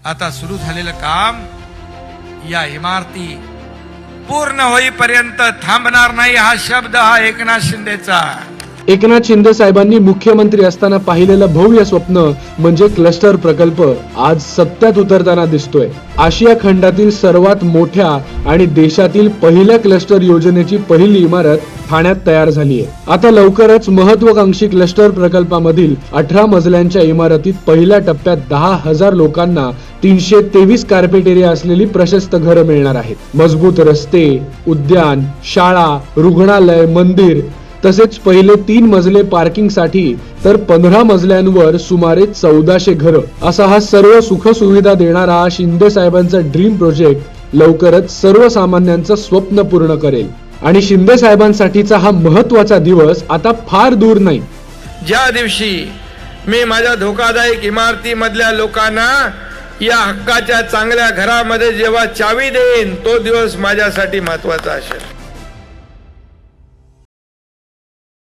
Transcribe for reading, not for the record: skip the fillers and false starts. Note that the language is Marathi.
आता सुरू झालेलं काम या इमारती पूर्ण होईपर्यंत थांबणार नाही हा शब्द हा एकनाथ शिंदेचा. एकनाथ शिंदे साहेबांनी मुख्यमंत्री असताना पाहिलेलं भव्य स्वप्न म्हणजे क्लस्टर प्रकल्प आज सत्यात उतरताना दिसतोय. आशिया खंडातील सर्वात मोठ्या आणि देशातील पहिल्या क्लस्टर योजनेची पहिली इमारत ठाण्यात तयार झाली आहे. आता लवकरच महत्वाकांक्षी क्लस्टर प्रकल्पामधील 18 मजल्यांच्या इमारतीत पहिल्या टप्प्यात 10,000 लोकांना 323 कार्पेट एरिया असलेली प्रशस्त घरं मिळणार आहेत. मजबूत रस्ते, उद्यान, शाळा, रुग्णालय, मंदिर तसेच पहिले 3 मजले पार्किंग साठी तर 15 मजल्यांवर सुमारे 1400 घरं असा हा सर्व सुख सुविधा देणारा शिंदे साहेबांचा ड्रीम प्रोजेक्ट लवकरच सर्वसामान्यांचं स्वप्न पूर्ण करेल. आणि शिंदे साहेबांसाठीचा हा महत्वाचा दिवस आता फार दूर नाही. ज्या दिवशी मी माझ्या धोकादायक इमारती मधल्या लोकांना या हक्काच्या चांगल्या घरामध्ये जेव्हा चावी देईन तो दिवस माझ्यासाठी महत्वाचा असेल.